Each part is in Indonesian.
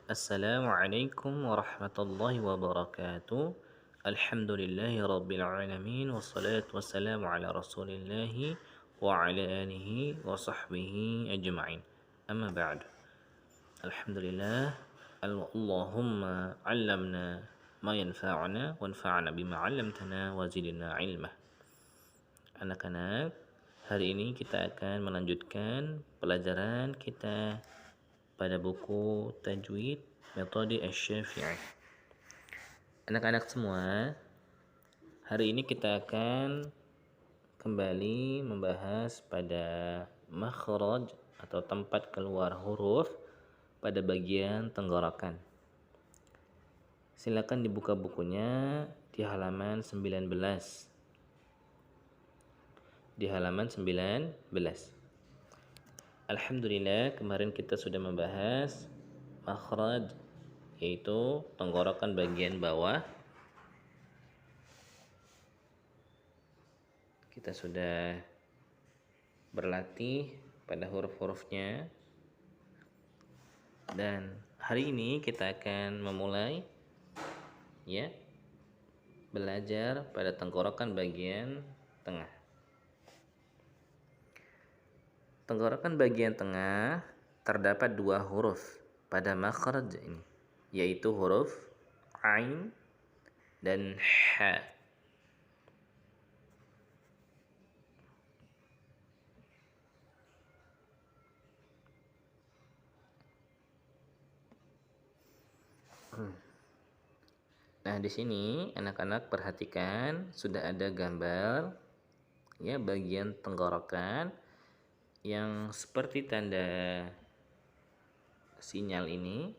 Assalamualaikum warahmatullahi wabarakatuh. Alhamdulillahi rabbil alamin wassalatu wassalamu ala rasulillahi wa ala alihi wa sahbihi ajma'in. Amma ba'd. Alhamdulillah. Allahumma 'allamna ma yanfa'una wanfa'na bima 'allamtana wa zidna ilma. Anak-anak, hari ini kita akan melanjutkan pelajaran kita pada buku Tajwid Metode Asy-Syafi'i. Anak-anak semua, hari ini kita akan kembali membahas pada makhraj atau tempat keluar huruf pada bagian tenggorokan. Silakan dibuka bukunya di halaman 19. Di halaman 19. Alhamdulillah, kemarin kita sudah membahas makhraj, yaitu tenggorokan bagian bawah. Kita sudah berlatih pada huruf-hurufnya. Dan hari ini kita akan memulai belajar pada tenggorokan bagian tengah. Tenggorokan bagian tengah terdapat dua huruf pada makhraj ini, yaitu huruf ain dan ha. Nah, di sini anak-anak perhatikan sudah ada gambar bagian tenggorokan yang seperti tanda sinyal ini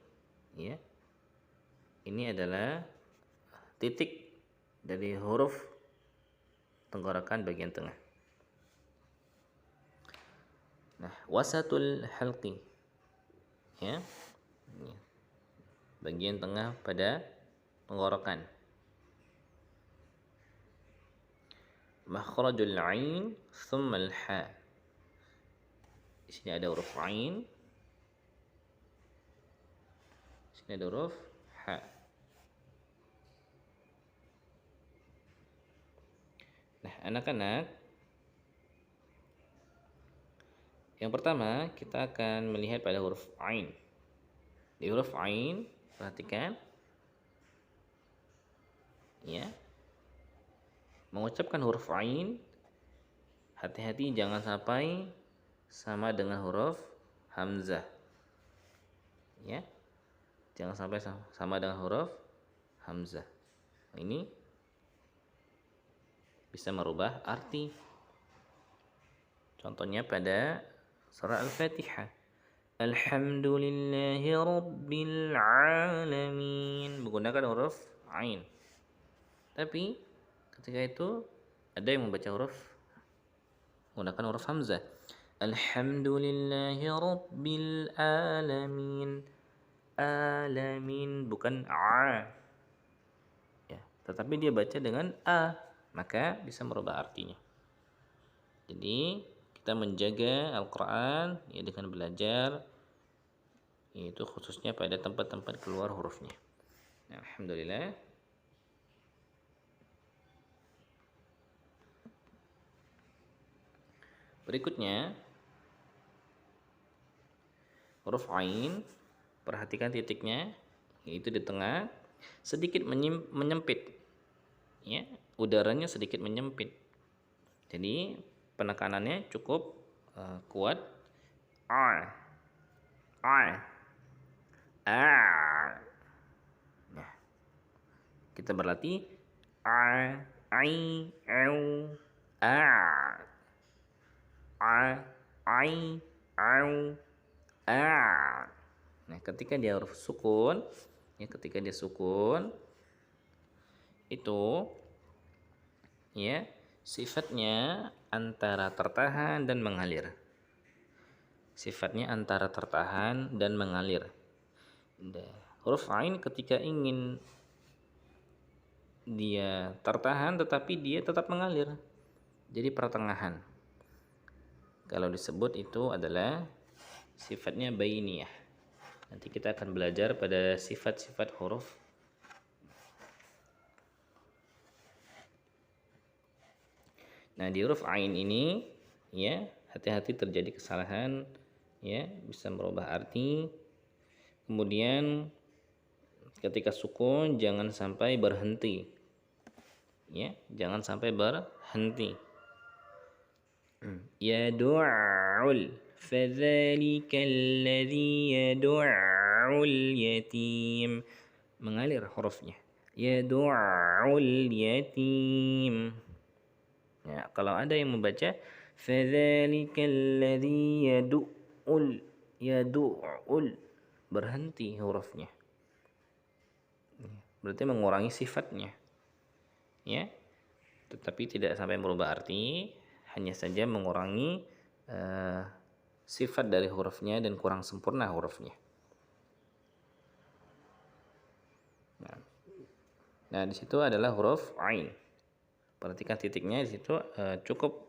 Ini adalah titik dari huruf tenggorokan bagian tengah. Nah, wasatul halqi bagian tengah pada tenggorokan. Makhrajul ain thumma al-ha. Di sini ada huruf ain. Di sini ada huruf ha. Nah, anak-anak, yang pertama kita akan melihat pada huruf ain. Di huruf ain, perhatikan mengucapkan huruf ain, hati-hati jangan sampai sama dengan huruf hamzah. Jangan sampai sama dengan huruf hamzah. Ini bisa merubah arti. Contohnya pada surah Al-Fatihah. Alhamdulillahi rabbil alamin. Menggunakan huruf ain. Tapi ketika itu ada yang membaca menggunakan huruf hamzah. Alhamdulillahi rabbil alamin. Alamin, bukan a. Tetapi dia baca dengan a, maka bisa merubah artinya. Jadi kita menjaga Al-Quran dengan belajar, yaitu khususnya pada tempat-tempat keluar hurufnya. Alhamdulillah. Berikutnya huruf ain, perhatikan titiknya, yaitu di tengah, sedikit menyempit. Udaranya sedikit menyempit. Jadi penekanannya cukup kuat. A. Nah, kita berlatih a, ai, au, a. Ai, au, a. Nah, ketika dia huruf sukun, ketika dia sukun itu sifatnya antara tertahan dan mengalir. Sifatnya antara tertahan dan mengalir. Huruf ain ketika ingin dia tertahan tetapi dia tetap mengalir. Jadi pertengahan. Kalau disebut itu adalah sifatnya bainiyah. Nanti kita akan belajar pada sifat-sifat huruf. Nah, di huruf ain ini ya, hati-hati terjadi kesalahan ya, bisa merubah arti. Kemudian ketika sukun jangan sampai berhenti. Ya, jangan sampai berhenti. Yadu'ul fadzalika alladhi yadu'ul yatim. Mengalir hurufnya. Yadu'ul yatim. Ya, kalau ada yang membaca fadzalika alladhi yadu'ul berhenti hurufnya. Berarti mengurangi sifatnya. Ya. Tetapi tidak sampai merubah arti, hanya saja mengurangi sifat dari hurufnya dan kurang sempurna hurufnya. Nah, di situ adalah huruf ain. Perhatikan titiknya di situ cukup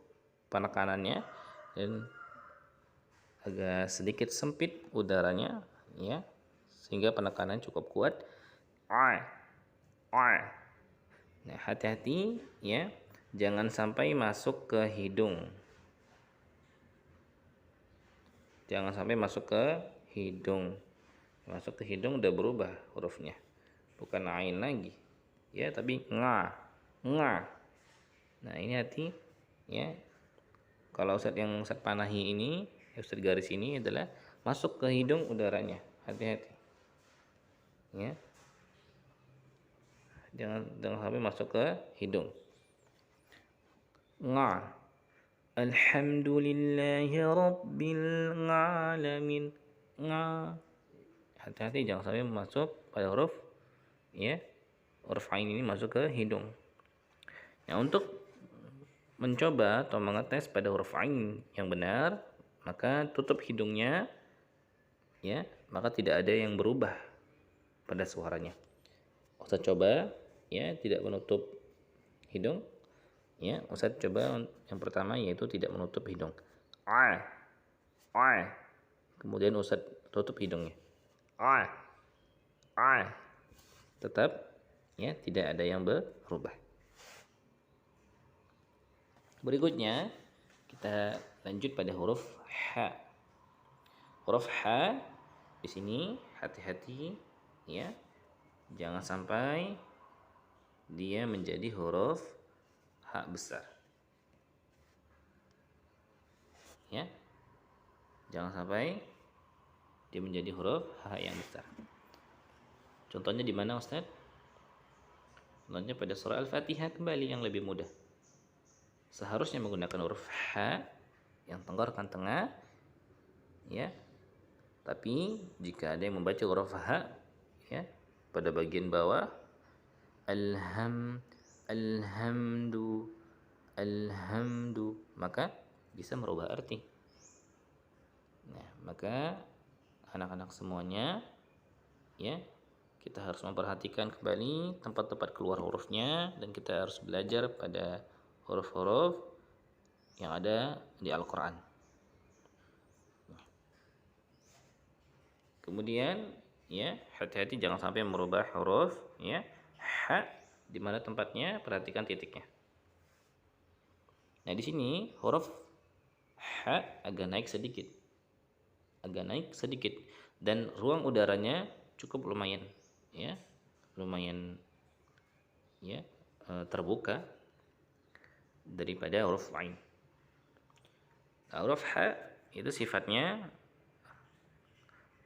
penekanannya dan agak sedikit sempit udaranya ya, sehingga penekanan cukup kuat. Nah, hati-hati ya, jangan sampai masuk ke hidung. Jangan sampai masuk ke hidung. Masuk ke hidung udah berubah hurufnya. Bukan ain lagi. Ya, tapi nga. Nah, ini hati ya. Kalau yang Ustaz panahi ini, Ustaz garis ini adalah masuk ke hidung udaranya. Hati-hati. Ya. Jangan sampai masuk ke hidung. Nga. Alhamdulillahi rabbil alamin. Nga. Hati-hati jangan sampai masuk pada huruf ya. Huruf ain ini masuk ke hidung. Nah, untuk mencoba atau mengetes pada huruf ain yang benar, maka tutup hidungnya ya, maka tidak ada yang berubah pada suaranya. Ustaz coba ya, tidak menutup hidung ya. Ustaz coba yang pertama yaitu tidak menutup hidung. Kemudian Ustaz tutup hidungnya. Tetap ya, tidak ada yang berubah. Berikutnya kita lanjut pada huruf H. Huruf H di sini hati-hati ya. Jangan sampai dia menjadi huruf H besar. Ya. Jangan sampai dia menjadi huruf H yang besar. Contohnya di mana, Ustaz? Contohnya pada surah Al-Fatihah kembali yang lebih mudah. Seharusnya menggunakan huruf H yang tenggorokan tengah ya. Tapi jika ada yang membaca huruf H ya pada bagian bawah, alhamdu, maka bisa merubah arti. Nah, maka anak-anak semuanya ya, kita harus memperhatikan kembali tempat-tempat keluar hurufnya, dan kita harus belajar pada huruf-huruf yang ada di Al-Quran. Kemudian ya, hati-hati jangan sampai merubah huruf ya H di mana tempatnya, perhatikan titiknya. Nah, di sini huruf H agak naik sedikit. Dan ruang udaranya cukup lumayan ya. Terbuka daripada huruf ain. Nah, huruf H itu sifatnya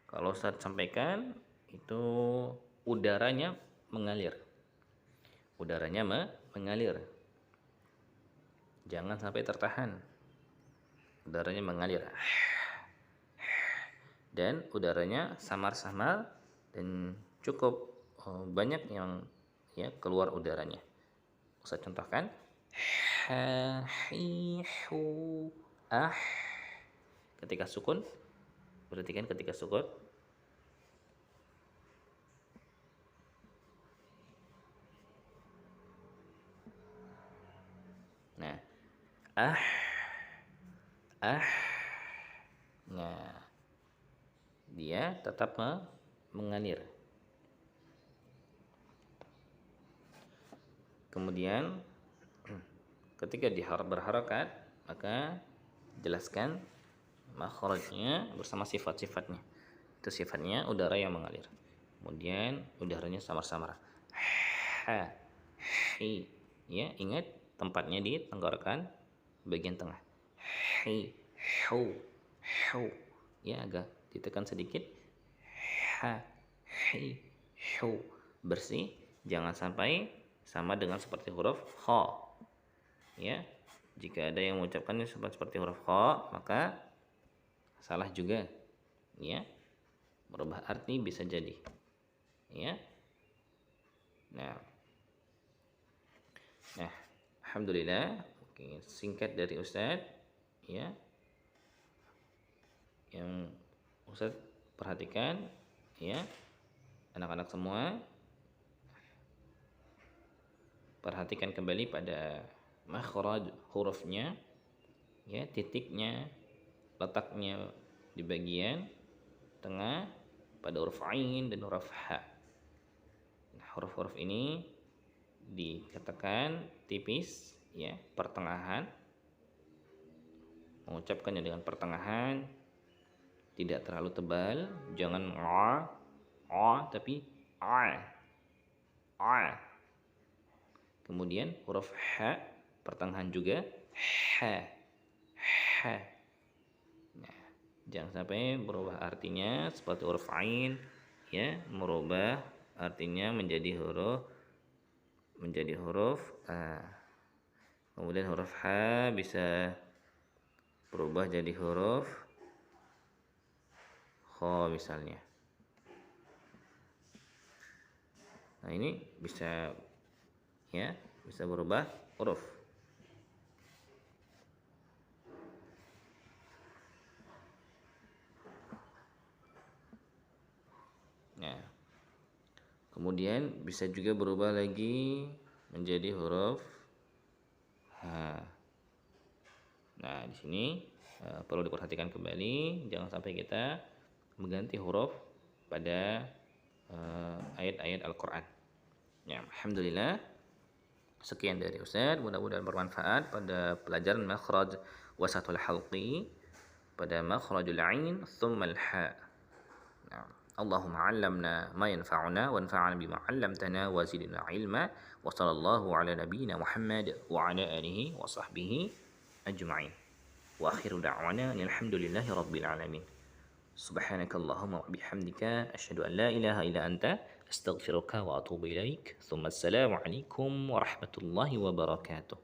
kalau Ustaz sampaikan itu udaranya mengalir. Jangan sampai tertahan. Udaranya mengalir. Dan udaranya samar-samar dan cukup banyak yang ya keluar udaranya. Ustaz contohkan. Ha, hi, hu, ah. Ketika sukun, perhatikan ketika sukun. Nah, nah, dia dia tetap mengalir. Kemudian ketika berharakat, maka jelaskan makhrajnya bersama sifat-sifatnya. Itu sifatnya udara yang mengalir. Kemudian udaranya samar-samar. Ha, hi. Ya, ingat tempatnya di tenggorokan bagian tengah. Hi, hu, hu. Ya, agak ditekan sedikit. Ha, hi, hu. Bersih, jangan sampai sama dengan seperti huruf kha. Ya, jika ada yang mengucapkannya seperti huruf kha, maka salah juga. Ya, berubah arti bisa jadi. Ya. Nah, alhamdulillah. Oke, singkat dari Ustadz. Ya, yang Ustadz perhatikan, ya, anak-anak semua perhatikan kembali pada makhraj hurufnya, ya, titiknya, letaknya di bagian tengah pada huruf ain dan huruf ha. Nah, huruf-huruf ini dikatakan tipis, ya, pertengahan. Mengucapkannya dengan pertengahan, tidak terlalu tebal, jangan tapi a. Kemudian huruf ha pertengahan juga, ha. Nah, jangan sampai berubah artinya seperti huruf ain, ya, merubah artinya menjadi huruf a. Kemudian huruf ha bisa berubah jadi huruf kha misalnya. Nah, ini bisa, ya, bisa berubah huruf. Nah, kemudian bisa juga berubah lagi menjadi huruf ha. Nah, di sini perlu diperhatikan kembali, jangan sampai kita mengganti huruf pada ayat-ayat Al-Quran. Ya, alhamdulillah. Sekian dari Ustaz, mudah-mudahan bermanfaat pada pelajaran makhraj wasatul halqi pada makhrajul ain thumma al-ha. Nah, Allahumma 'allamna ma yanfa'una wanfa'na bima 'allamtana wa zidna 'ilma wa sallallahu ala nabiyyina Muhammad wa ala alihi wa sahbihi ajma'in. Wa akhiru da'wana alhamdulillahi rabbil alamin. Subhanakallahumma wa bihamdika asyhadu an la ilaha illa anta astaghfiruka wa atubu ilaik. Tsumma assalamu alaikum warahmatullahi wabarakatuh.